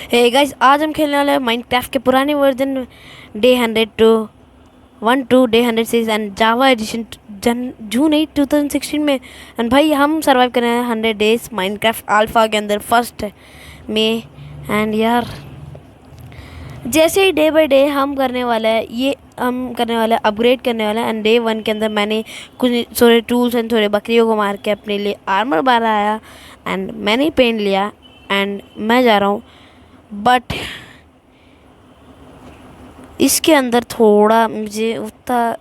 Hey guys, आज हम खेलने वाले हैं माइनक्राफ्ट के पुराने version day 100 to 1 to day 106 and Java edition June 8 2016 में। एंड भाई हम सरवाइव कर रहे हैं 100 डेज माइनक्राफ्ट अल्फा के अंदर फर्स्ट में। एंड यार जैसे ही डे बाय डे हम करने वाला है, ये हम करने वाला है अपग्रेड करने वाला है। एंड डे 1 के अंदर मैंने कुछ थोड़े टूल्स एंड थोड़े बकरियों को मार के अपने लिए आर्मर बनाया एंड मैंने पेंट लिया एंड मैं जा रहा हूँ। बट इसके अंदर थोड़ा मुझे उतना,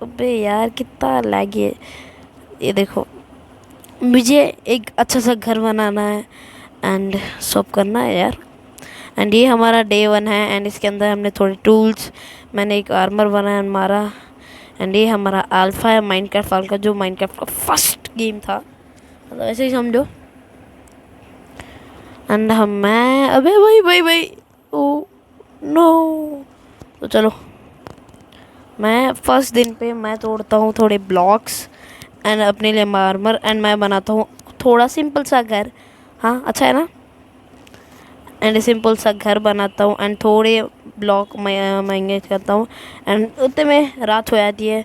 अबे यार कितना लैग है। ये देखो, मुझे एक अच्छा सा घर बनाना है एंड सब करना है यार। एंड ये हमारा डे 1 है एंड इसके अंदर हमने थोड़े टूल्स, मैंने एक आर्मर बनाया एंड मारा। एंड ये हमारा अल्फा है माइनक्राफ्ट अल्फा, जो माइनक्राफ्ट का फर्स्ट गेम था, मतलब ऐसे ही समझो। एंड मैं अबे भाई भाई भाई ओ नो। तो चलो, मैं फर्स्ट दिन पे मैं तोड़ता हूँ थोड़े ब्लॉक्स एंड अपने लिए आर्मर एंड मैं बनाता हूँ थोड़ा सिंपल सा घर। हाँ अच्छा है ना। एंड सिंपल सा घर बनाता हूँ एंड थोड़े ब्लॉक महंगे करता हूँ एंड उतने में रात हो जाती है,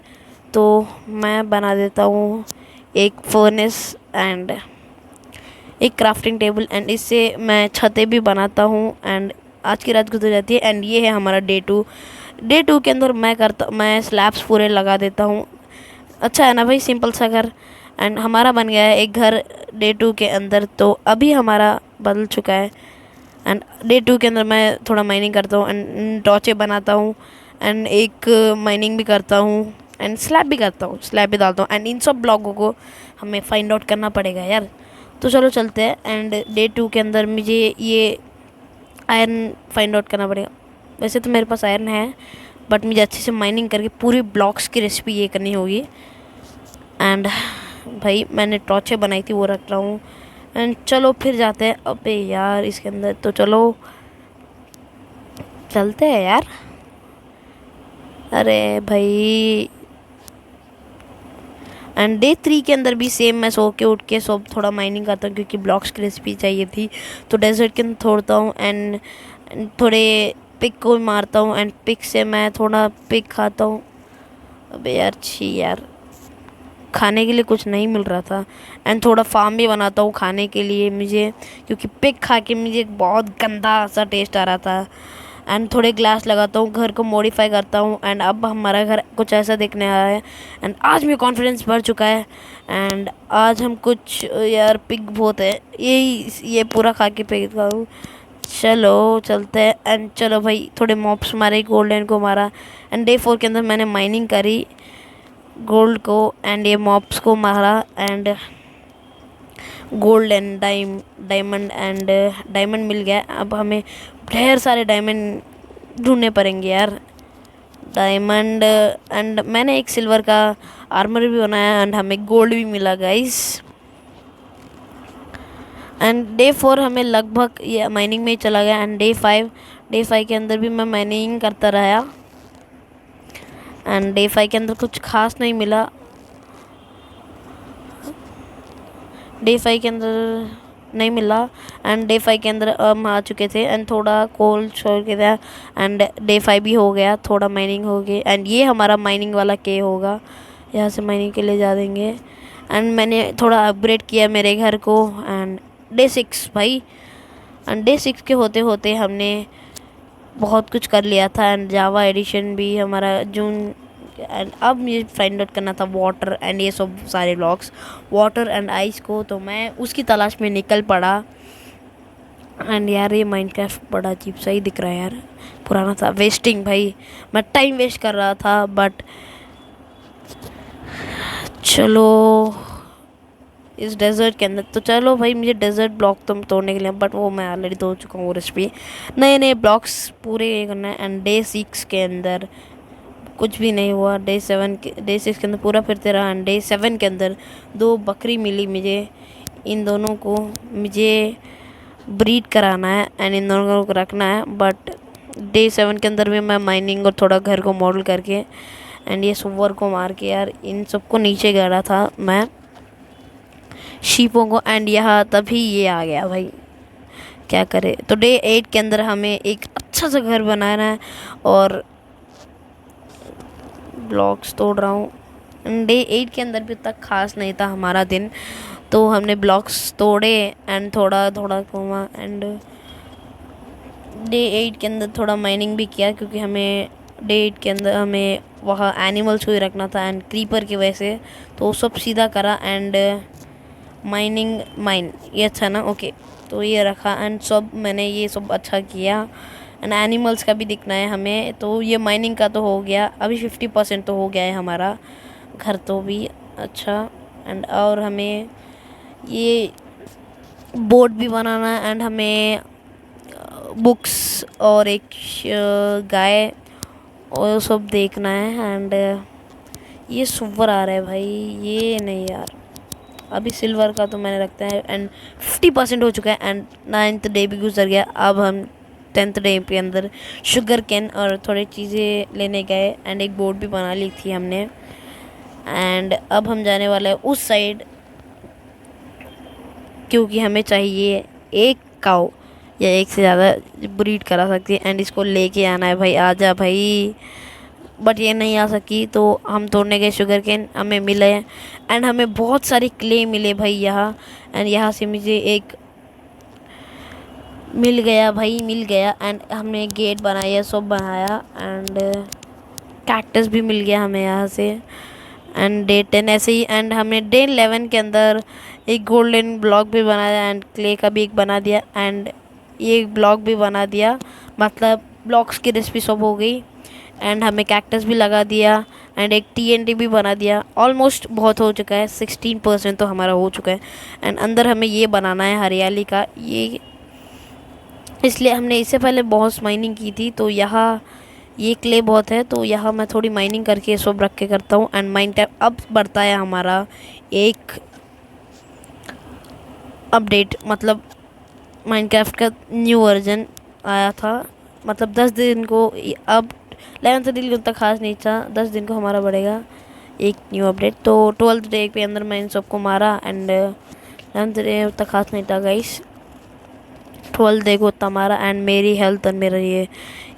तो मैं बना देता हूँ एक फर्नेस एंड एक क्राफ्टिंग टेबल एंड इससे मैं छतें भी बनाता हूँ। एंड आज की रात गुजर जाती है एंड ये है हमारा डे 2 के अंदर मैं स्लैब्स पूरे लगा देता हूँ। अच्छा है ना भाई, सिंपल सा घर। एंड हमारा बन गया है एक घर डे 2 के अंदर, तो अभी हमारा बदल चुका है। एंड डे 2 के अंदर मैं थोड़ा माइनिंग करता हूँ एंड टॉर्चे बनाता हूँ एंड एक माइनिंग भी करता हूँ एंड स्लैब भी करता हूँ, स्लैब भी डालता हूँ। एंड इन सब ब्लॉकों को हमें फाइंड आउट करना पड़ेगा यार। तो चलो चलते हैं। एंड डे 2 के अंदर मुझे ये आयरन फाइंड आउट करना पड़ेगा। वैसे तो मेरे पास आयरन है, बट मुझे अच्छे से माइनिंग करके पूरी ब्लॉक्स की रेसिपी ये करनी होगी। एंड भाई मैंने टॉर्चें बनाई थी, वो रख रहा हूँ। एंड चलो फिर जाते हैं। अबे यार इसके अंदर, तो चलो चलते हैं यार। अरे भाई, एंड डे 3 के अंदर भी सेम, मैं सो के उठ के सब थोड़ा माइनिंग करता हूँ क्योंकि ब्लॉक्स की रेसिपी चाहिए थी। तो डेजर्ट के अंदर तोड़ता हूँ एंड थोड़े पिक को मारता हूँ एंड पिक से मैं थोड़ा पिक खाता हूँ। अबे यार छी यार, खाने के लिए कुछ नहीं मिल रहा था। एंड थोड़ा फार्म भी बनाता हूँ खाने के लिए मुझे, क्योंकि पिक खा के मुझे बहुत गंदा सा टेस्ट आ रहा था। एंड थोड़े ग्लास लगाता हूँ, घर को मॉडिफाई करता हूँ एंड अब हमारा घर कुछ ऐसा दिखने आ रहा है। एंड आज मेरा कॉन्फिडेंस बढ़ चुका है एंड आज हम कुछ, यार पिग बहुत है, ये पूरा खा के पिग खाऊँ। चलो चलते हैं। एंड चलो भाई, थोड़े मॉब्स मारे, गोल्डन को मारा। एंड डे 4 के अंदर मैंने माइनिंग करी गोल्ड को एंड ये मॉब्स को मारा and gold and diamond and diamond मिल गया। अब हमें ढेर सारे डायमंड ढूंढने पड़ेंगे यार, डायमंड। एंड मैंने एक सिल्वर का आर्मर भी बनाया एंड हमें गोल्ड भी मिला गाइस। एंड डे 4 हमें लगभग ये माइनिंग में ही चला गया। एंड डे 5 के अंदर भी मैं माइनिंग करता रहा एंड डे 5 के अंदर कुछ खास नहीं मिला। डे 5 के अंदर नहीं मिला एंड डे 5 के अंदर हम आ चुके थे एंड थोड़ा कोल छोड़ के था एंड डे 5 भी हो गया, थोड़ा माइनिंग हो गई। एंड ये हमारा माइनिंग वाला के होगा, यहाँ से माइनिंग के लिए जा देंगे। एंड मैंने थोड़ा अपग्रेड किया मेरे घर को। एंड डे 6 भाई, एंड डे 6 के होते होते हमने बहुत कुछ कर लिया था एंड जावा एडिशन भी हमारा जून। एंड अब मुझे फाइंड आउट करना था वाटर एंड ये सब सारे ब्लॉक्स, वाटर एंड आइस को, तो मैं उसकी तलाश में निकल पड़ा। एंड यार ये माइनक्राफ्ट बड़ा अजीब सा ही दिख रहा है यार, पुराना था। वेस्टिंग भाई, मैं टाइम वेस्ट कर रहा था। बट चलो इस डेजर्ट के अंदर, तो चलो भाई मुझे डेजर्ट ब्लॉक तो तोड़ने के लिए, बट वो मैं ऑलरेडी तोड़ चुका हूँ वो रेसिपी। नए नए ब्लॉक्स पूरे करना है। एंड डे 6 के अंदर कुछ भी नहीं हुआ। डे 6 के अंदर पूरा फिरते रहा एंड डे 7 के अंदर 2 बकरी मिली मुझे। इन दोनों को मुझे ब्रीड कराना है एंड इन दोनों को रखना है। बट डे 7 के अंदर भी मैं माइनिंग और थोड़ा घर को मॉडल करके एंड ये सुअर को मार के यार इन सबको नीचे गिरा था मैं, शीपों को। एंड यहाँ तभी ये आ गया भाई, क्या करें। तो डे 8 के अंदर हमें एक अच्छा सा घर बनाना है और ब्लॉक्स तोड़ रहा हूँ। डे 8 के अंदर भी उतना खास नहीं था हमारा दिन, तो हमने ब्लॉक्स तोड़े एंड थोड़ा थोड़ा घूमा एंड डे 8 के अंदर थोड़ा माइनिंग भी किया, क्योंकि हमें डे 8 के अंदर हमें वहाँ एनिमल्स को ही रखना था एंड क्रीपर की वजह से तो सब सीधा करा एंड माइन ये अच्छा ना, ओके। तो ये रखा एंड सब मैंने ये सब अच्छा किया एंड एनिमल्स का भी दिखना है हमें। तो ये माइनिंग का तो हो गया, अभी 50% तो हो गया है हमारा घर तो भी अच्छा। एंड और हमें ये बोर्ड भी बनाना है एंड हमें बुक्स और एक गाय और सब देखना है एंड ये सुपर आ रहा है भाई, ये नहीं यार। अभी सिल्वर का तो मैंने रखता है एंड 50% हो चुका है एंड 9th डे भी गुजर गया। अब हम 10th डे के अंदर शुगर कैन और थोड़ी चीज़ें लेने गए एंड एक बोर्ड भी बना ली थी हमने। एंड अब हम जाने वाले हैं उस साइड, क्योंकि हमें चाहिए एक काऊ या एक से ज़्यादा ब्रीड करा सकती है एंड इसको लेके आना है भाई, आजा भाई। बट ये नहीं आ सकी तो हम तोड़ने गए शुगर केन, हमें मिले एंड हमें बहुत सारे क्ले मिले भाई यहाँ। एंड यहाँ से मुझे एक मिल गया भाई, मिल गया एंड हमने गेट बनाया, सब बनाया एंड कैक्टस भी मिल गया हमें यहाँ से। एंड डे 10 ऐसे ही एंड हमने डे 11 के अंदर एक गोल्डन ब्लॉक भी बनाया एंड क्ले का भी एक बना दिया एंड ये ब्लॉक भी बना दिया, मतलब ब्लॉक्स की रेसिपी सब हो गई एंड हमें कैक्टस भी लगा दिया एंड एक TNT भी बना दिया। ऑलमोस्ट बहुत हो चुका है, 16% तो हमारा हो चुका है एंड अंदर हमें ये बनाना है हरियाली का, ये इसलिए हमने इससे पहले बहुत माइनिंग की थी। तो यहाँ ये क्ले बहुत है तो यहाँ मैं थोड़ी माइनिंग करके सब रख के करता हूँ एंड माइन टाइप अब बढ़ता है हमारा एक अपडेट, मतलब माइनक्राफ्ट का न्यू वर्जन आया था, मतलब 10 दिन को। अब 11th दिन को उतना खास नहीं था, 10 दिन को हमारा बढ़ेगा एक न्यू अपडेट। तो 12th डे पे अंदर मैं इन सबको मारा एंड 11th डे उतना खास नहीं था गाइस, 12th डे को उतना मारा एंड मेरी हेल्थ और मेरा ये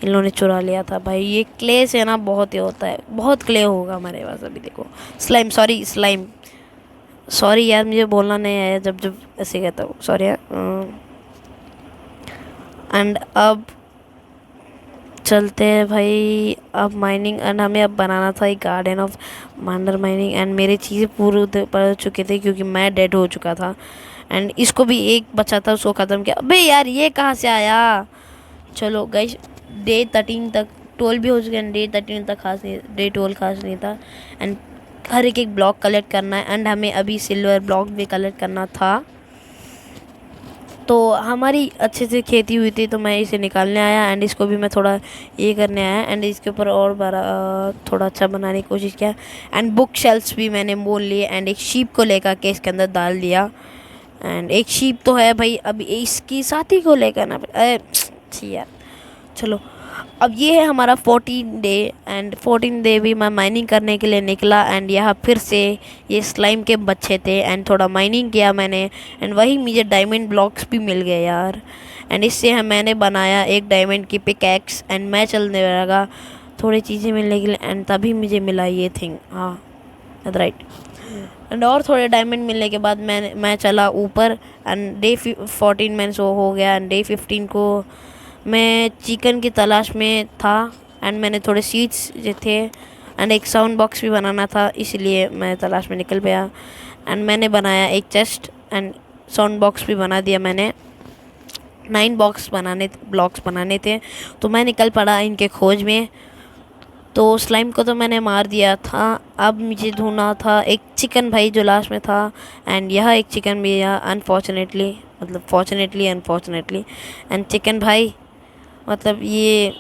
इन लोगों ने चुरा लिया था भाई। ये क्ले से ना बहुत ही होता है, बहुत क्ले होगा हमारे पास अभी। देखो स्लाइम, सॉरी स्लाइम, सॉरी यार मुझे बोलना नहीं आया जब जब ऐसे कहता हूँ, सॉरी यार। एंड अब चलते हैं भाई, अब माइनिंग एंड हमें अब बनाना था एक garden of Mandar mining and मेरी चीज़ें पूरे पड़ चुके थे क्योंकि मैं डेड हो चुका था एंड इसको भी एक बचा था, उसको ख़त्म किया। अबे यार ये कहाँ से आया। चलो गाइस डे 13 तक 12 भी हो चुके हैं, डे 13 तक खास नहीं, डे 12 खास नहीं था एंड हर एक ब्लॉक कलेक्ट करना है एंड हमें अभी सिल्वर ब्लॉक भी कलेक्ट करना था। तो हमारी अच्छे से खेती हुई थी तो मैं इसे निकालने आया एंड इसको भी मैं थोड़ा ये करने आया एंड इसके ऊपर और बड़ा थोड़ा अच्छा बनाने की कोशिश किया एंड बुक शेल्फ्स भी मैंने मोल लिए एंड एक शीप को लेकर के इसके अंदर डाल दिया एंड एक शीप तो है भाई, अब इसकी साथी को लेकर ना, अरे यार। चलो अब ये है हमारा 14 डे एंड 14 डे भी मैं माइनिंग करने के लिए निकला एंड यहाँ फिर से ये स्लाइम के बच्चे थे एंड थोड़ा माइनिंग किया मैंने एंड वही मुझे डायमंड ब्लॉक्स भी मिल गए यार एंड इससे मैंने बनाया एक डायमंड की पिकैक्स एंड मैं चलने लगा थोड़ी चीज़ें मिलने के लिए एंड तभी मुझे मिला ये थिंग, हाँ राइट। एंड और थोड़े डायमंड मिलने के बाद मैं चला ऊपर एंड डे 14 मैंने सो हो गया एंड डे 15 को मैं चिकन की तलाश में था एंड मैंने थोड़े सीड्स जो थे एंड एक साउंड बॉक्स भी बनाना था, इसलिए मैं तलाश में निकल गया एंड मैंने बनाया एक चेस्ट एंड साउंड बॉक्स भी बना दिया मैंने। 9 ब्लॉक्स बनाने थे तो मैं निकल पड़ा इनके खोज में। तो स्लाइम को तो मैंने मार दिया था, अब मुझे ढूंढना था एक चिकन भाई जो लास्ट में था एंड यह एक चिकन भी है अनफॉर्चुनेटली, मतलब फॉर्चुनेटली अनफॉर्चुनेटली एंड चिकन भाई मतलब ये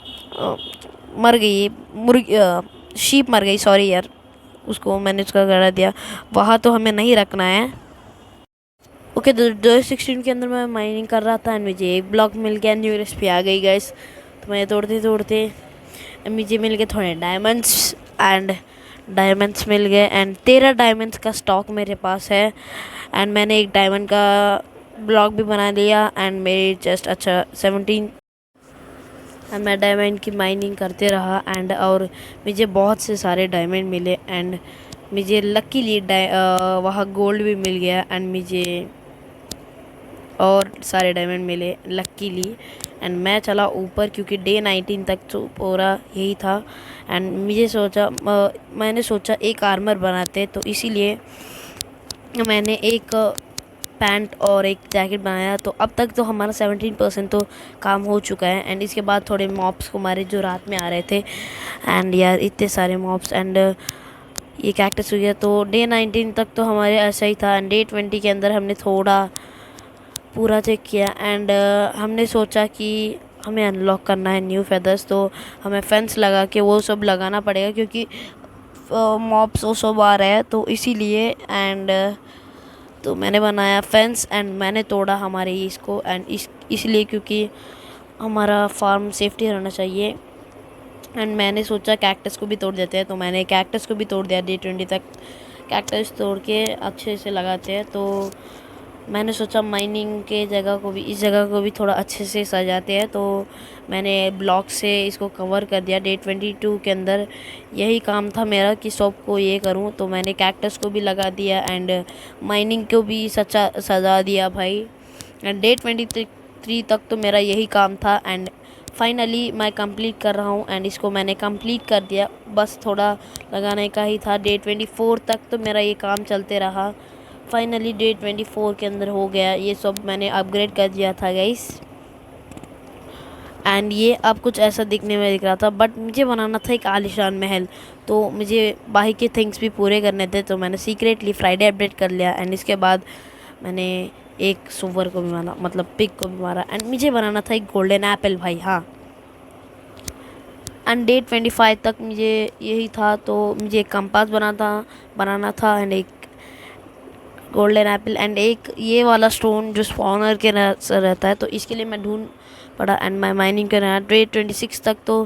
मर गई, मुर्गी शीप मर गई, सॉरी यार, उसको मैंने उसका गड़ा दिया, वहाँ तो हमें नहीं रखना है। ओके तो 2016 के अंदर मैं माइनिंग कर रहा था एंड मुझे एक ब्लॉक मिल गया, न्यू रेसिपी आ गई गाइस। तो मैं तोड़ते तोड़ते मुझे मिल गए थोड़े डायमंड्स एंड डायमंड्स मिल गए एंड 13 डायमंड्स का स्टॉक मेरे पास है एंड मैंने एक डायमंड का ब्लॉक भी बना लिया एंड मेरी चेस्ट अच्छा 17 एंड मैं डायमंड की माइनिंग करते रहा एंड और मुझे बहुत से सारे डायमंड मिले एंड मुझे लकीली वहाँ गोल्ड भी मिल गया एंड मुझे और सारे डायमंड मिले लकीली एंड मैं चला ऊपर क्योंकि डे 19 तक तो पूरा यही था एंड मैंने सोचा एक आर्मर बनाते तो इसीलिए मैंने एक पैंट और एक जैकेट बनाया। तो अब तक तो हमारा 17% तो काम हो चुका है एंड इसके बाद थोड़े मॉब्स को मारे जो रात में आ रहे थे एंड यार इतने सारे मॉब्स एंड ये कैक्टस हो गया। तो डे 19 तक तो हमारे ऐसा ही था एंड डे 20 के अंदर हमने थोड़ा पूरा चेक किया एंड हमने सोचा कि हमें अनलॉक करना है न्यू फेदर्स तो हमें फेंस लगा के वो सब लगाना पड़ेगा क्योंकि मॉब्स वो सब आ रहे हैं तो इसीलिए एंड तो मैंने बनाया फेंस एंड मैंने तोड़ा हमारे इसको एंड इसलिए क्योंकि हमारा फार्म सेफ्टी रहना चाहिए एंड मैंने सोचा कैक्टस को भी तोड़ देते हैं तो मैंने कैक्टस को भी तोड़ दिया। डे 20 तक कैक्टस तोड़ के अच्छे से लगाते हैं तो मैंने सोचा माइनिंग के जगह को भी इस जगह को भी थोड़ा अच्छे से सजाते हैं तो मैंने ब्लॉक से इसको कवर कर दिया। डे 22 के अंदर यही काम था मेरा कि शॉप को ये करूं तो मैंने कैक्टस को भी लगा दिया एंड माइनिंग को भी सजा दिया भाई एंड डे 23 तक तो मेरा यही काम था एंड फाइनली मैं कंप्लीट कर रहा हूँ एंड इसको मैंने कंप्लीट कर दिया बस थोड़ा लगाने का ही था। डे 24 तक तो मेरा ये काम चलते रहा। फाइनली डे 24 के अंदर हो गया ये सब मैंने अपग्रेड कर दिया था गाइस एंड ये अब कुछ ऐसा दिखने में दिख रहा था बट मुझे बनाना था एक आलीशान महल तो मुझे बाकी के थिंग्स भी पूरे करने थे तो मैंने सीक्रेटली फ्राइडे अपडेट कर लिया एंड इसके बाद मैंने एक सुअर को भी मारा मतलब पिग को भी मारा एंड मुझे बनाना था एक गोल्डन एप्पल भाई हाँ एंड डे 25 तक मुझे यही था तो मुझे एक कंपास बनाना था एंड एक गोल्डन एप्पल एंड एक ये वाला स्टोन जो स्पॉनर के रहता है तो इसके लिए मैं ढूंढ पड़ा एंड मैं माइनिंग कर रहा। डे 26 तक तो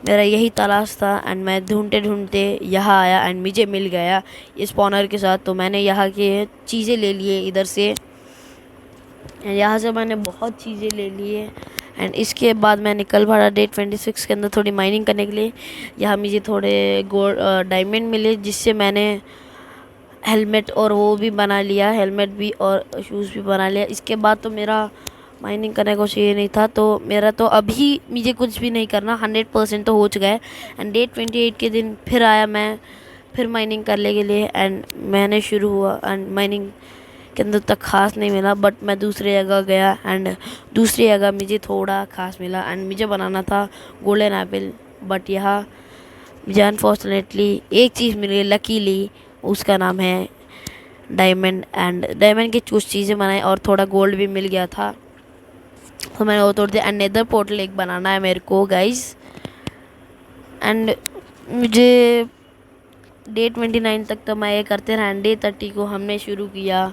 मेरा यही तलाश था एंड मैं ढूंढते ढूंढते यहाँ आया एंड मुझे मिल गया ये स्पॉनर के साथ तो मैंने यहाँ के चीज़ें ले लिए इधर से यहाँ से मैंने बहुत चीज़ें ले लिए एंड इसके बाद मैं निकल पड़ा डे 26 के अंदर थोड़ी माइनिंग करने के लिए। यहाँ मुझे थोड़े गोल्ड डायमंड मिले जिससे मैंने हेलमेट और वो भी बना लिया हेलमेट भी और शूज़ भी बना लिया। इसके बाद तो मेरा माइनिंग करने को चाहिए नहीं था तो मेरा तो अभी मुझे कुछ भी नहीं करना 100% तो हो चुका है एंड डे 28 के दिन फिर आया मैं फिर माइनिंग करने के लिए एंड मैंने शुरू हुआ एंड माइनिंग के अंदर तक खास नहीं मिला बट मैं दूसरी जगह गया एंड दूसरी जगह मुझे थोड़ा खास मिला एंड मुझे बनाना था गोल्डन एप्पल बट यहाँ मुझे अनफॉर्चुनेटली एक चीज़ मिली लकीली उसका नाम है डायमंड एंड डायमंड की कुछ चीज़ें बनाई और थोड़ा गोल्ड भी मिल गया था तो मैंने वो तोड़ दिया एंड नेदर पोर्टल एक बनाना है मेरे को गाइस एंड मुझे डे 29 तक तो मैं ये करते रहा एंड डे 30 को हमने शुरू किया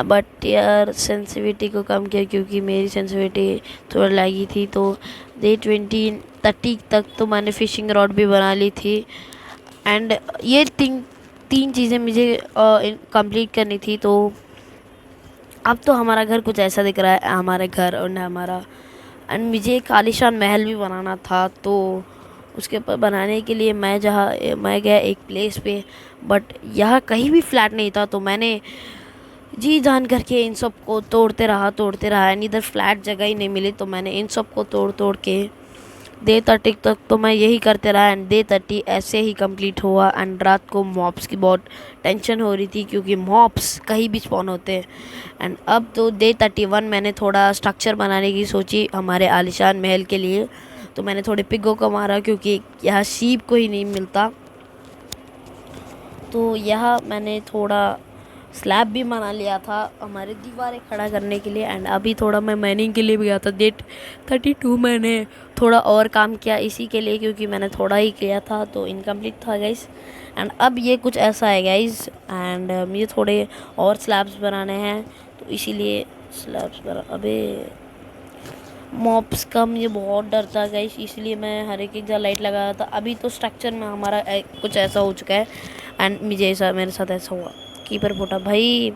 बट यार सेंसिटिविटी को कम किया क्योंकि मेरी सेंसिटिविटी थोड़ा लगी थी तो डे 30 तक तो मैंने फिशिंग रॉड भी बना ली थी एंड ये तीन चीज़ें मुझे कंप्लीट करनी थी। तो अब तो हमारा घर कुछ ऐसा दिख रहा है हमारे घर और हमारा एंड मुझे एक आलीशान महल भी बनाना था तो उसके ऊपर बनाने के लिए मैं गया एक प्लेस पे बट यहाँ कहीं भी फ्लैट नहीं था तो मैंने जी जान करके इन सब को तोड़ते रहा एंड इधर फ्लैट जगह ही नहीं मिली तो मैंने इन सब को तोड़ के डे 30 तक तो मैं यही करते रहा एंड डे 30 ऐसे ही कंप्लीट हुआ एंड रात को मॉब्स की बहुत टेंशन हो रही थी क्योंकि मॉब्स कहीं भी स्पॉन होते हैं एंड अब तो डे 31 मैंने थोड़ा स्ट्रक्चर बनाने की सोची हमारे आलीशान महल के लिए तो मैंने थोड़े पिगों को मारा क्योंकि यहाँ शीप को ही नहीं मिलता तो यहाँ मैंने थोड़ा स्लैब भी बना लिया था हमारे दीवारें खड़ा करने के लिए एंड अभी थोड़ा मैं माइनिंग के लिए भी गया था। डे 32 मैंने थोड़ा और काम किया इसी के लिए क्योंकि मैंने थोड़ा ही किया था तो इनकम्प्लीट था गाइस एंड अब ये कुछ ऐसा है गाइस एंड मुझे थोड़े और स्लैब्स बनाने हैं तो इसीलिए स्लैब्स बना अबे मॉब्स का मुझे बहुत डर था गाइस इसलिए मैं हर एक जगह लाइट लगा रहा था। अभी तो स्ट्रक्चर में हमारा कुछ ऐसा हो चुका है एंड मुझे ऐसा मेरे साथ ऐसा हुआ कीपर फूटा भाई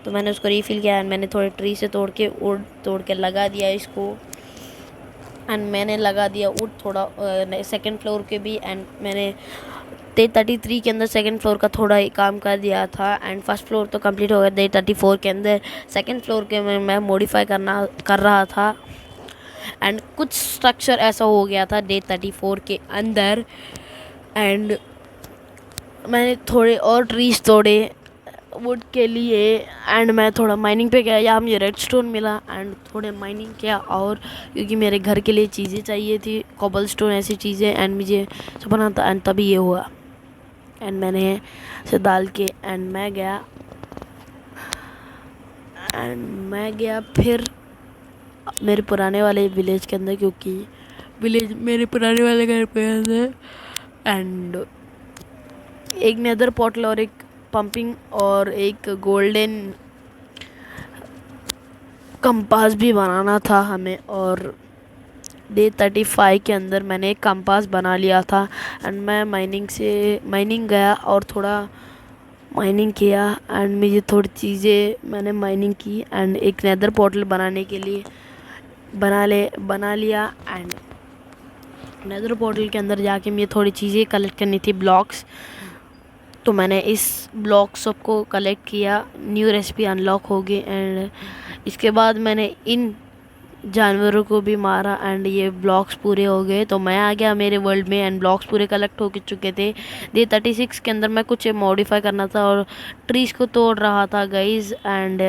तो मैंने उसको रीफिल किया एंड मैंने थोड़े ट्री से तोड़ के लगा दिया इसको। एंड मैंने लगा दिया वुड थोड़ा सेकंड फ्लोर के भी। एंड मैंने डे 33 के अंदर सेकंड फ्लोर का थोड़ा ही काम कर दिया था एंड फर्स्ट फ्लोर तो कंप्लीट हो गया। डे 34 के अंदर सेकंड फ्लोर के में मैं मॉडिफाई कर रहा था एंड कुछ स्ट्रक्चर ऐसा हो गया था डे 34 के अंदर। एंड मैंने थोड़े और ट्रीज तोड़े वुड के लिए एंड मैं थोड़ा माइनिंग पे गया। यहाँ मुझे रेडस्टोन मिला एंड थोड़े माइनिंग किया, और क्योंकि मेरे घर के लिए चीज़ें चाहिए थी, कोबलस्टोन ऐसी चीज़ें, एंड मुझे सब बना था एंड तभी ये हुआ। एंड मैंने इसे डाल के एंड मैं गया फिर मेरे पुराने वाले विलेज के अंदर, क्योंकि विलेज मेरे पुराने वाले घर पे है। एंड एक नेदर पोर्टल और एक पंपिंग और एक गोल्डन कंपास भी बनाना था हमें। और डे 35 के अंदर मैंने एक कंपास बना लिया था एंड मैं माइनिंग गया और थोड़ा माइनिंग किया एंड मुझे थोड़ी चीज़ें मैंने माइनिंग की एंड एक नेदर पोर्टल बनाने के लिए बना लिया। एंड नेदर पोर्टल के अंदर जाके मुझे थोड़ी चीज़ें कलेक्ट करनी थी, ब्लॉक्स। तो मैंने इस ब्लॉक सबको कलेक्ट किया, न्यू रेसिपी अनलॉक हो गई। एंड इसके बाद मैंने इन जानवरों को भी मारा एंड ये ब्लॉक्स पूरे हो गए। तो मैं आ गया मेरे वर्ल्ड में एंड ब्लॉक्स पूरे कलेक्ट हो चुके थे। डे 36 के अंदर मैं कुछ मॉडिफाई करना था और ट्रीज़ को तोड़ रहा था गाइज। एंड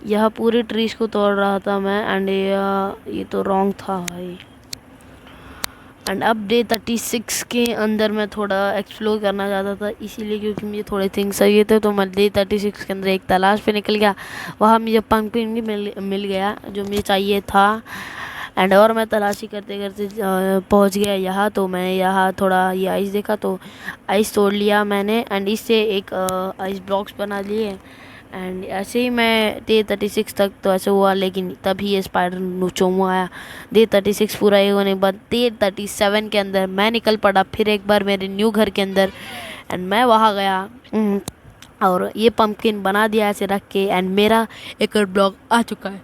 यह पूरे ट्रीज़ को तोड़ रहा था मैं एंड ये तो रॉन्ग था भाई। एंड अब डे 36 के अंदर मैं थोड़ा एक्सप्लोर करना चाहता था, इसीलिए क्योंकि मुझे थोड़े थिंग्स चाहिए थे। तो मैं डे 36 के अंदर एक तलाश पे निकल गया, वहाँ मुझे पंपकिन भी मिल गया जो मुझे चाहिए था। एंड और मैं तलाशी करते करते पहुँच गया यहाँ। तो मैं यहाँ थोड़ा ये आइस देखा तो आइस तोड़ लिया मैंने एंड इससे एक आइस ब्लॉक्स बना लिए। एंड ऐसे ही मैं डे 36 तक तो ऐसे हुआ, लेकिन तभी ये स्पाइडर नोचोमो आया। डे 36 पूरा ये होने के बाद डे 37 के अंदर मैं निकल पड़ा फिर एक बार मेरे न्यू घर के अंदर। एंड मैं वहाँ गया और ये पंपकिन बना दिया ऐसे रख के एंड मेरा एक और ब्लॉक आ चुका है।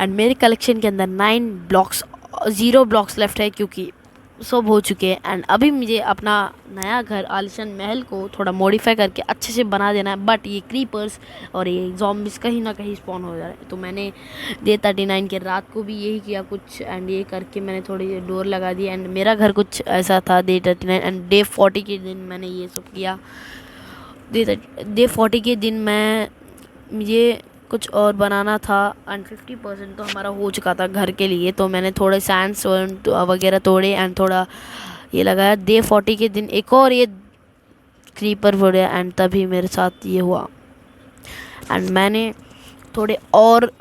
एंड मेरे कलेक्शन के अंदर 9 ब्लॉक्स 0 ब्लॉक्स लेफ्ट है, क्योंकि सब हो चुके हैं। एंड अभी मुझे अपना नया घर आलिशान महल को थोड़ा मॉडिफाई करके अच्छे से बना देना है, बट ये क्रीपर्स और ये ज़ॉम्बिस कहीं ना कहीं स्पॉन हो जा रहे हैं। तो मैंने डे 39 के रात को भी यही किया कुछ एंड ये करके मैंने थोड़ी डोर लगा दी एंड मेरा घर कुछ ऐसा था डे 39। एंड डे 40 के दिन मैंने ये सब किया। डे 40 के दिन मुझे कुछ और बनाना था एंड 50% तो हमारा हो चुका था घर के लिए। तो मैंने थोड़े सैंड्स वगैरह तोड़े एंड थोड़ा ये लगाया। डे 40 के दिन एक और ये क्रीपर फोड़े एंड तभी मेरे साथ ये हुआ। एंड मैंने थोड़े और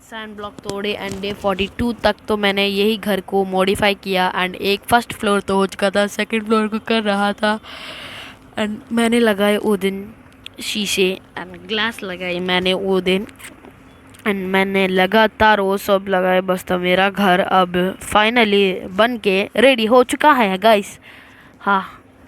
सैंड ब्लॉक तोड़े एंड डे 42 तक तो मैंने यही घर को मॉडिफाई किया। एंड एक फर्स्ट फ्लोर तो हो चुका था, सेकंड फ्लोर को कर रहा था। एंड मैंने लगाए वो दिन शीशे एंड ग्लास लगाई मैंने वो दिन एंड मैंने लगातार वो सब लगाए। बस तो मेरा घर अब फाइनली बन के रेडी हो चुका है गाइस। हाँ,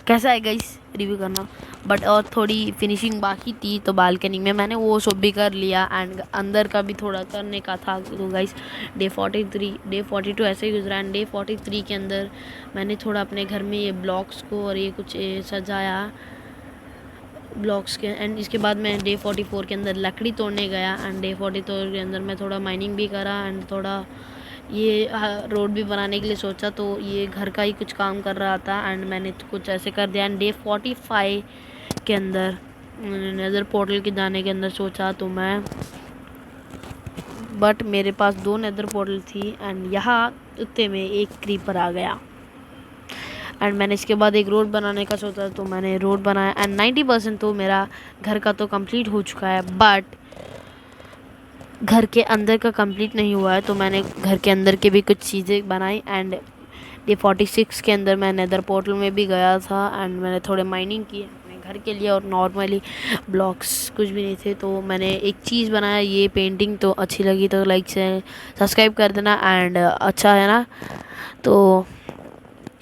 कैसा है गाइस रिव्यू करना। बट और थोड़ी फिनिशिंग बाकी थी, तो बालकनी में मैंने वो सब भी कर लिया एंड अंदर का भी थोड़ा करने का था। तो गाइस डे 42 ऐसे ही गुजरा एंड डे 43 के अंदर मैंने थोड़ा अपने घर में ये ब्लॉक्स को और ये कुछ सजाया ब्लॉक्स के। एंड इसके बाद मैं डे 44 के अंदर लकड़ी तोड़ने गया एंड डे 44 के अंदर मैं थोड़ा माइनिंग भी करा एंड थोड़ा ये रोड भी बनाने के लिए सोचा। तो ये घर का ही कुछ काम कर रहा था एंड मैंने कुछ ऐसे कर दिया। एंड डे 45 के अंदर नेदर पोर्टल के जाने के अंदर सोचा तो मैं, बट मेरे पास 2 नेदर पोर्टल थी एंड यहाँ उत्ते में एक क्रीपर आ गया। एंड मैंने इसके बाद एक रोड बनाने का सोचा तो मैंने रोड बनाया एंड 90% तो मेरा घर का तो कंप्लीट हो चुका है, बट घर के अंदर का कंप्लीट नहीं हुआ है। तो मैंने घर के अंदर के भी कुछ चीज़ें बनाई एंड डे 46 के अंदर मैं नेदर पोर्टल में भी गया था एंड मैंने थोड़े माइनिंग की अपने घर के लिए और नॉर्मली ब्लॉक्स कुछ भी नहीं थे। तो मैंने एक चीज़ बनाया, ये पेंटिंग तो अच्छी लगी तो लाइक से सब्सक्राइब कर देना एंड अच्छा है ना। तो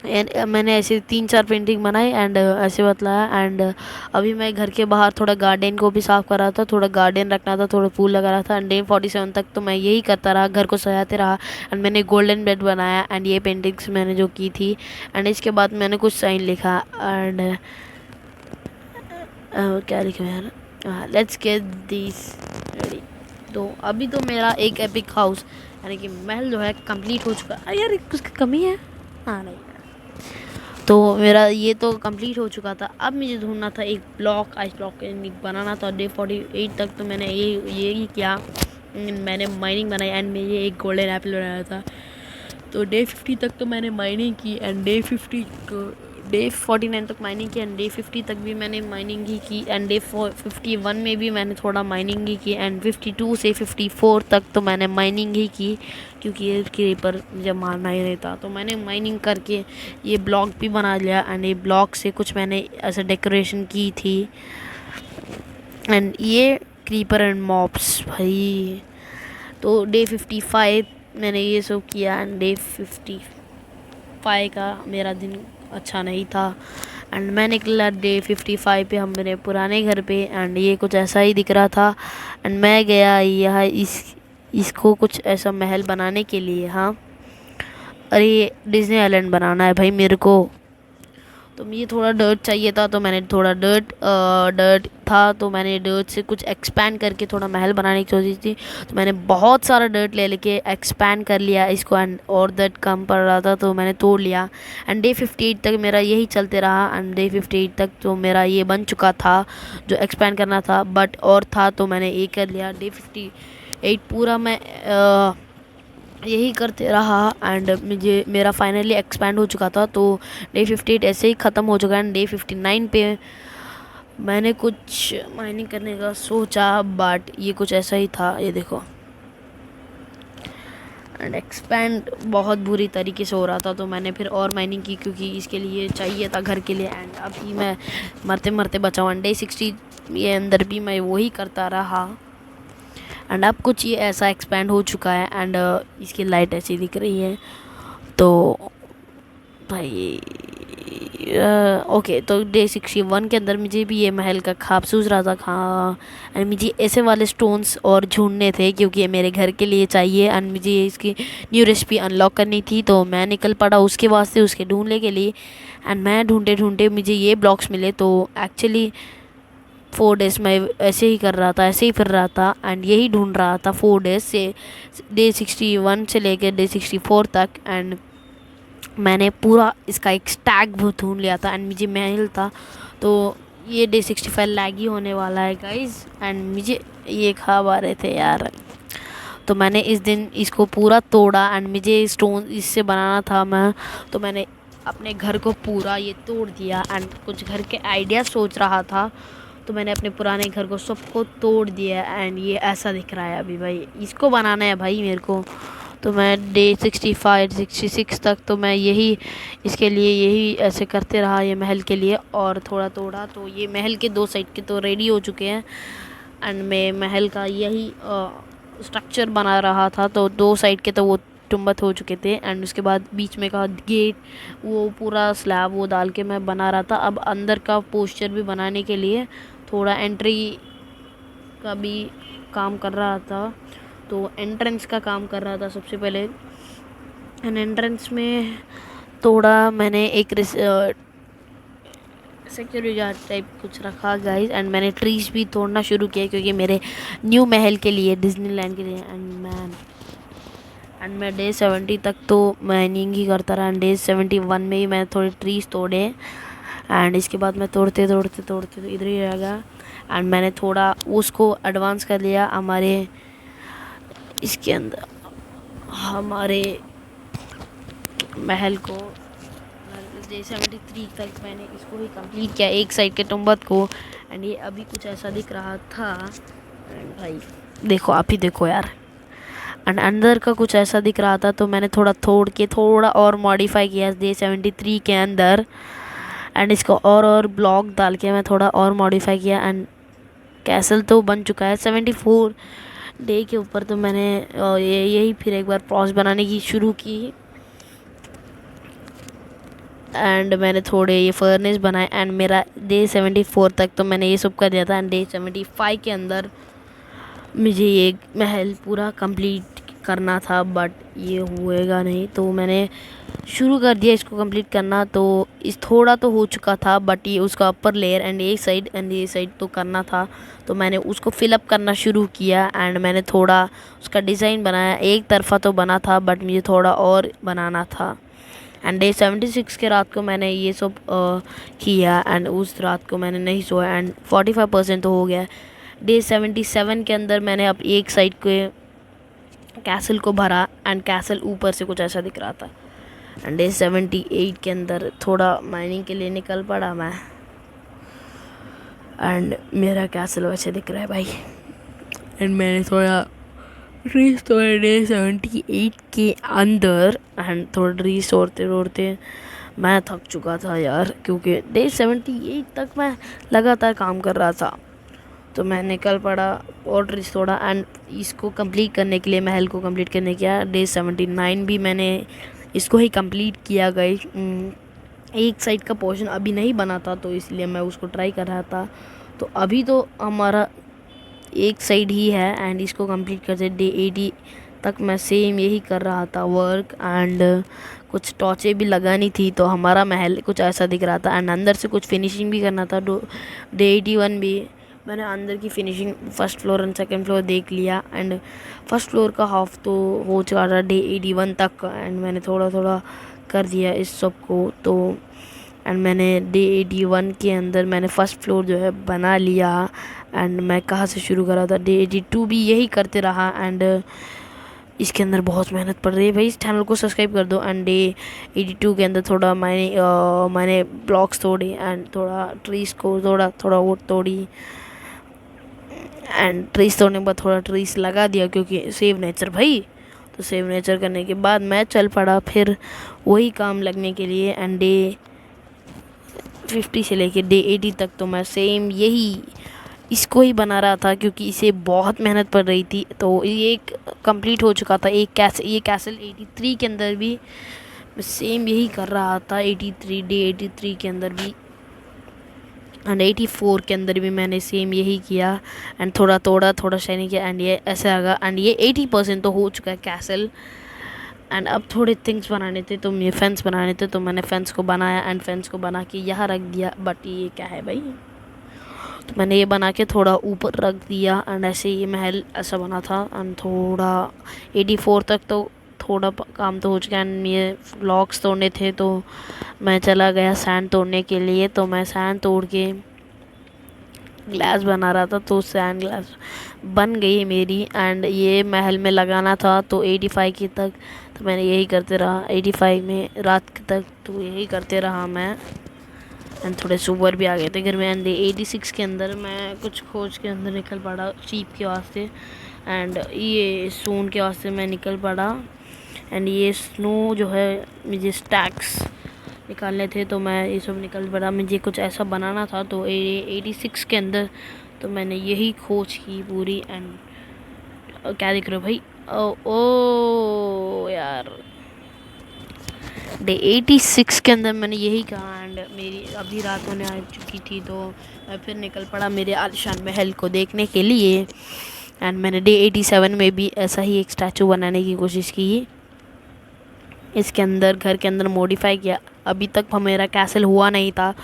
मैंने ऐसे 3-4 पेंटिंग बनाई एंड ऐसे बतलाया एंड अभी मैं घर के बाहर थोड़ा गार्डन को भी साफ़ कर रहा था, थोड़ा गार्डन रखना था, थोड़ा फूल लगा रहा था एंड डे 47 तक तो मैं यही करता रहा, घर को सजाते रहा एंड मैंने गोल्डन बेड बनाया एंड ये पेंटिंग्स मैंने जो की थी एंड इसके बाद मैंने कुछ साइन लिखा एंड क्या लिखा यार, लेट्स गेट दिस रेडी। तो अभी तो मेरा एक एपिक हाउस यानी कि महल जो है कंप्लीट हो चुका है। यार कुछ कमी है, हाँ नहीं, तो मेरा ये तो कंप्लीट हो चुका था। अब मुझे ढूंढना था एक ब्लॉक, आइस ब्लॉक बनाना था। डे 48 तक तो मैंने ये ही किया, मैंने माइनिंग बनाई एंड मैं ये एक गोल्डन एप्पल बनाया था। तो डे 50 तक तो मैंने माइनिंग की एंड डे 49 तक माइनिंग की एंड डे 50 तक भी मैंने माइनिंग ही की एंड डे 51 में भी मैंने थोड़ा माइनिंग ही की एंड 52 से 54 तक तो मैंने माइनिंग ही की, क्योंकि ये क्रीपर मुझे मारना ही नहीं था। तो मैंने माइनिंग करके ये ब्लॉक भी बना लिया एंड ये ब्लॉक से कुछ मैंने ऐसे डेकोरेशन की थी एंड ये क्रीपर एंड मॉब्स भाई। तो डे 55 मैंने ये सब किया एंड डे 55 का मेरा दिन अच्छा नहीं था एंड मैं निकला डे 55 पे हम मेरे पुराने घर पे एंड ये कुछ ऐसा ही दिख रहा था एंड मैं गया यहाँ इसको कुछ ऐसा महल बनाने के लिए। हाँ, अरे डिज्नी आइलैंड बनाना है भाई मेरे को, तो मुझे थोड़ा डर्ट चाहिए था, तो मैंने थोड़ा डर्ट था तो मैंने डर्ट से कुछ एक्सपैंड करके थोड़ा महल बनाने की कोशिश थी। तो मैंने बहुत सारा डर्ट ले लेके एक्सपैंड कर लिया इसको एंड और डर्ट कम पड़ रहा था तो मैंने तोड़ लिया एंड डे 58 तक मेरा यही चलते रहा एंड डे 58 तक तो मेरा ये बन चुका था जो एक्सपैंड करना था, बट और था तो मैंने ये कर लिया। डे 58 पूरा मैं यही करते रहा एंड मेरा फाइनली एक्सपैंड हो चुका था। तो डे 58 ऐसे ही ख़त्म हो चुका है। डे 59 पे मैंने कुछ माइनिंग करने का सोचा बट ये कुछ ऐसा ही था, ये देखो एंड एक्सपैंड बहुत बुरी तरीके से हो रहा था। तो मैंने फिर और माइनिंग की क्योंकि इसके लिए चाहिए था घर के लिए एंड अभी मैं मरते मरते बचा हूँ। डे 60 ये अंदर भी मैं वही करता रहा एंड अब कुछ ये ऐसा एक्सपैंड हो चुका है एंड इसकी लाइट ऐसी दिख रही है। तो भाई ओके, तो डे 61 के अंदर मुझे भी ये महल का ख्वाब सूझ रहा था। हाँ, एंड मुझे ऐसे वाले स्टोन्स और ढूंढने थे क्योंकि ये मेरे घर के लिए चाहिए एंड मुझे इसकी न्यू रेसिपी अनलॉक करनी थी। तो मैं निकल पड़ा उसके वास्ते, उसके ढूंढने के लिए एंड मैं ढूंढते ढूंढते मुझे ये ब्लॉक्स मिले। तो एक्चुअली 4 डेज़ मैं ऐसे ही कर रहा था, ऐसे ही फिर रहा था एंड यही ढूंढ रहा था 4 डेज़ से, डे 61 से लेकर डे 64 तक एंड मैंने पूरा इसका एक स्टैग भी ढूंढ लिया था एंड मुझे महल था। तो ये डे 65 लैगी होने वाला है गाइस एंड मुझे ये ख्वाब आ रहे थे यार। तो मैंने इस दिन इसको पूरा तोड़ा एंड मुझे स्टोन इससे बनाना था मैं, तो मैंने अपने घर को पूरा ये तोड़ दिया एंड कुछ घर के आइडिया सोच रहा था। तो मैंने अपने पुराने घर को सबको तोड़ दिया एंड ये ऐसा दिख रहा है अभी भाई, इसको बनाना है भाई मेरे को। तो मैं डे 65 66 तक तो मैं यही इसके लिए यही ऐसे करते रहा ये महल के लिए और थोड़ा तोड़ा। तो ये महल के 2 साइड के तो रेडी हो चुके हैं एंड मैं महल का यही स्ट्रक्चर बना रहा था। तो 2 साइड के तो वो टुम्बत हो चुके थे एंड उसके बाद बीच में का गेट वो पूरा स्लैब वो डाल के मैं बना रहा था। अब अंदर का पोस्चर भी बनाने के लिए थोड़ा एंट्री का भी काम कर रहा था, तो एंट्रेंस का काम कर रहा था सबसे पहले एंड एंट्रेंस में थोड़ा मैंने एक सिक्योरिटी गार्ड टाइप कुछ रखा गाइस एंड मैंने ट्रीज भी तोड़ना शुरू किया क्योंकि मेरे न्यू महल के लिए, डिज्नीलैंड के लिए एंड मैं डे 70 तक तो माइनिंग ही करता रहा एंड डे 71 में ही मैं थोड़े ट्रीज तोड़े एंड इसके बाद मैं तोड़ते तो इधर ही रह गया एंड मैंने थोड़ा उसको एडवांस कर लिया हमारे इसके अंदर, हमारे महल को। डे 73 तक मैंने इसको ही कंप्लीट किया, एक साइड के टुम्बत को एंड ये अभी कुछ ऐसा दिख रहा था एंड भाई देखो, आप ही देखो यार एंड अंदर का कुछ ऐसा दिख रहा था। तो मैंने थोड़ा तोड़ के थोड़ा और मॉडिफाई किया डे 73 के अंदर एंड इसको और ब्लॉक डाल के मैं थोड़ा और मॉडिफाई किया एंड कैसल तो बन चुका है। 74 डे के ऊपर तो मैंने यही फिर एक बार प्रॉस बनाने की शुरू की एंड मैंने थोड़े ये फर्नेस बनाए एंड मेरा डे 74 तक तो मैंने ये सब कर दिया था। एंड डे 75 के अंदर मुझे ये महल पूरा कंप्लीट करना था, बट ये हुएगा नहीं, तो मैंने शुरू कर दिया इसको कंप्लीट करना। तो इस थोड़ा तो हो चुका था, बट ये उसका अपर लेयर एंड ये साइड तो करना था, तो मैंने उसको फिलअप करना शुरू किया। एंड मैंने थोड़ा उसका डिज़ाइन बनाया, एक तरफा तो बना था बट मुझे थोड़ा और बनाना था। एंड डे 76 के रात को मैंने ये सब किया एंड उस रात को मैंने नहीं सोया एंड 45% तो हो गया। डे 77 के अंदर मैंने अब एक साइड के कैसल को भरा एंड कैसल ऊपर से कुछ ऐसा दिख रहा था। एंड डे 78 के अंदर थोड़ा माइनिंग के लिए निकल पड़ा मैं, एंड मेरा कैसल वैसे दिख रहा है भाई। एंड मैंने थोड़ा ट्रीज तोड़े डे 78 के अंदर एंड थोड़ा ट्रीज तोड़ते मैं थक चुका था यार, क्योंकि डे 78 तक मैं लगातार काम कर रहा था। तो मैं निकल पड़ा और ट्रीज तोड़ा एंड इसको कंप्लीट करने के लिए, महल को कंप्लीट करने किया। डे 79 भी मैंने इसको ही कंप्लीट किया। गई एक साइड का पोर्शन अभी नहीं बना था, तो इसलिए मैं उसको ट्राई कर रहा था। तो अभी तो हमारा एक साइड ही है एंड इसको कंप्लीट करते डे 80 तक मैं सेम यही कर रहा था वर्क। एंड कुछ टॉर्चें भी लगानी थी, तो हमारा महल कुछ ऐसा दिख रहा था। एंड अंदर से कुछ फिनिशिंग भी करना था। डे 81 भी मैंने अंदर की finishing first floor and second floor देख लिया एंड फर्स्ट फ्लोर का हाफ तो हो चुका था डे 81 तक। एंड मैंने थोड़ा थोड़ा कर दिया इस सब को। तो एंड मैंने डे 81 के अंदर मैंने फ़र्स्ट फ्लोर जो है बना लिया। एंड मैं कहाँ से शुरू करा था, डे 82 भी यही करते रहा। एंड इसके अंदर बहुत मेहनत पड़ रही है भाई, इस चैनल को सब्सक्राइब कर दो। एंड डे 82 के अंदर थोड़ा मैंने ब्लॉक्स तोड़ी एंड थोड़ा ट्रीज़ को थोड़ा वो तोड़ी। एंड ट्रीज़ तोड़ने के बाद थोड़ा ट्रीज़ लगा दिया, क्योंकि सेव नेचर भाई। तो सेव नेचर करने के बाद मैं चल पड़ा फिर वही काम लगने के लिए। एंड डे 50 से लेके डे 80 तक तो मैं सेम यही इसको ही बना रहा था, क्योंकि इसे बहुत मेहनत पड़ रही थी। तो ये एक कंप्लीट हो चुका था। ये कैसल 83 के अंदर भी मैं सेम यही कर रहा था। डे 83 के अंदर भी एंड 84 के अंदर भी मैंने सेम यही किया। एंड थोड़ा तोड़ा, थोड़ा शाइनिंग किया एंड ये ऐसे आगा। एंड ये 80% तो हो चुका है कैसल। एंड अब थोड़े थिंग्स बनाने थे, तो ये फेंस बनाने थे, तो मैंने फेंस को बनाया एंड फेंस को बना के यहाँ रख दिया। बट ये क्या है भाई, तो मैंने ये बना के थोड़ा ऊपर रख दिया एंड ऐसे ये महल ऐसा बना था। एंड थोड़ा 84 तक तो थोड़ा काम तो हो चुका। एंड ये ब्लॉक्स तोड़ने थे, तो मैं चला गया सैंड तोड़ने के लिए। तो मैं सैंड तोड़ के ग्लास बना रहा था, तो सैंड ग्लास बन गई मेरी। एंड ये महल में लगाना था, तो 85 की तक तो मैंने यही करते रहा। 85 में रात तक तो यही करते रहा मैं। एंड थोड़े सुपर भी आ गए थे घर में। एंड 86 के अंदर मैं कुछ खोज के अंदर निकल पड़ा शीप के वास्ते एंड ये सून के वास्ते मैं निकल पड़ा। एंड ये स्नो जो है मुझे स्टैक्स निकालने थे, तो मैं ये सब निकल पड़ा। मुझे कुछ ऐसा बनाना था, तो 86 के अंदर तो मैंने यही खोज की पूरी। एंड क्या दिख रहे हो भाई, ओ यार, डे 86 के अंदर मैंने यही कहा। एंड मेरी अभी रात होने आ चुकी थी, तो मैं फिर निकल पड़ा मेरे आलिशान महल को देखने के लिए। एंड मैंने डे 87 में भी ऐसा ही एक स्टैचू बनाने की कोशिश की। इसके अंदर घर के अंदर मॉडिफाई किया। अभी तक मेरा कैसल हुआ नहीं था,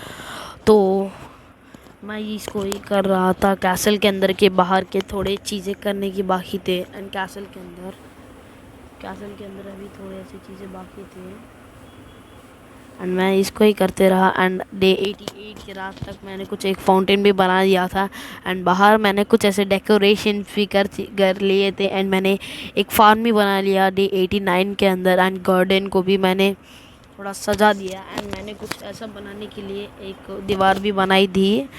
तो मैं इसको ही कर रहा था। कैसल के अंदर के बाहर के थोड़े चीज़ें करने की बाकी थे। एंड कैसल के अंदर अभी थोड़ी ऐसी चीज़ें बाकी थे एंड मैं इसको ही करते रहा। एंड डे 88 की रात तक मैंने कुछ एक फाउंटेन भी बना दिया था। एंड बाहर मैंने कुछ ऐसे डेकोरेशन भी कर लिए थे। एंड मैंने एक फार्म भी बना लिया डे 89 के अंदर। एंड गार्डन को भी मैंने थोड़ा सजा दिया। एंड मैंने कुछ ऐसा बनाने के लिए एक दीवार भी बनाई थी,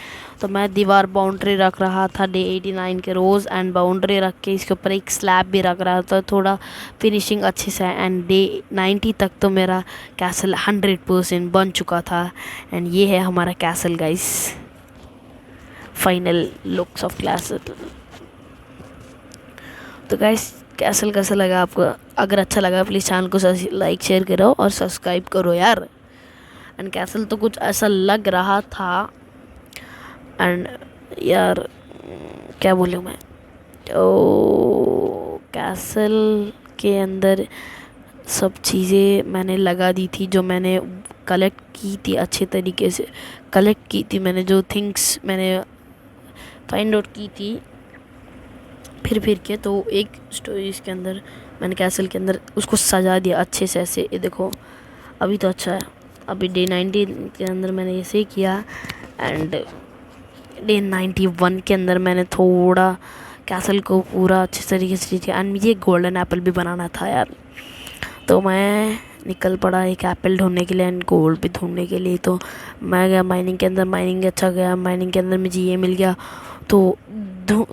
तो मैं दीवार बाउंड्री रख रहा था डे 89 के रोज़। एंड बाउंड्री रख के इसके ऊपर एक स्लैब भी रख रहा था, थोड़ा फिनिशिंग अच्छे से। एंड डे 90 तक तो मेरा कैसल 100% बन चुका था। एंड ये है हमारा castle guys, final looks of castle. तो गाइस कैसल कैसा लगा आपको? अगर अच्छा लगा प्लीज़ चैनल को लाइक शेयर करो और सब्सक्राइब करो यार। एंड कैसल तो कुछ ऐसा लग रहा था। एंड यार क्या बोलूँ मैं, तो कैसल के अंदर सब चीज़ें मैंने लगा दी थी जो मैंने कलेक्ट की थी, अच्छे तरीके से कलेक्ट की थी मैंने, जो थिंग्स मैंने फाइंड आउट की थी फिर के। तो एक स्टोरीज के अंदर मैंने कैसल के अंदर उसको सजा दिया अच्छे से ऐसे, ये देखो अभी तो अच्छा है। अभी डे 19 के अंदर मैंने ऐसे ही किया एंड डे 91 के अंदर मैंने थोड़ा कैसल को पूरा अच्छे तरीके से किया। एंड मुझे गोल्डन एप्पल भी बनाना था यार, तो मैं निकल पड़ा एक एप्पल ढूंढने के लिए एंड गोल्ड भी ढूंढने के लिए। तो मैं गया माइनिंग के अंदर, माइनिंग अच्छा गया, माइनिंग के अंदर मुझे ये मिल गया। तो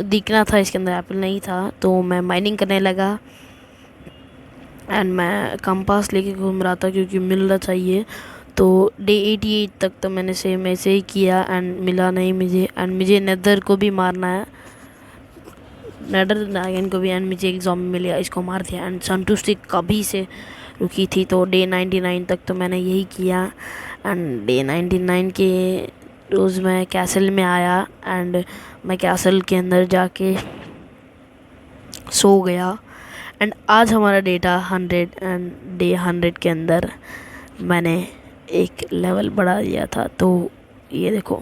दिखना था इसके अंदर एप्पल नहीं था, तो मैं माइनिंग करने लगा एंड मैं कंपास लेके घूम रहा था क्योंकि मिलना चाहिए। तो डे 88 तक तो मैंने सेम ऐसे ही किया एंड मिला नहीं मुझे। एंड मुझे नेदर को भी मारना है, नेदर ड्रैगन को भी, एंड मुझे एक ज़ॉम्बी मिल गया, इसको मार दिया। एंड संतुष्टि कभी से रुकी थी, तो डे 99 तक तो मैंने यही किया। एंड डे 99 के रोज़ मैं कैसल में आया एंड मैं कैसल के अंदर जाके सो गया। एंड आज हमारा डेटा 100 एंड डे 100 के अंदर मैंने एक लेवल बढ़ा दिया था, तो ये देखो।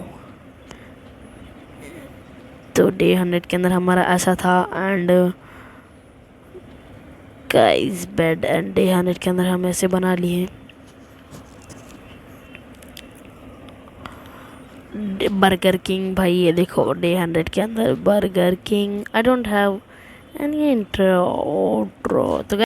तो डे 100 के अंदर हमारा ऐसा था and guys bed, and day 100 के अंदर हम ऐसे बना लिए। बर्गर किंग भाई, ये देखो डे 100 के अंदर burger king. I don't have any intro. तो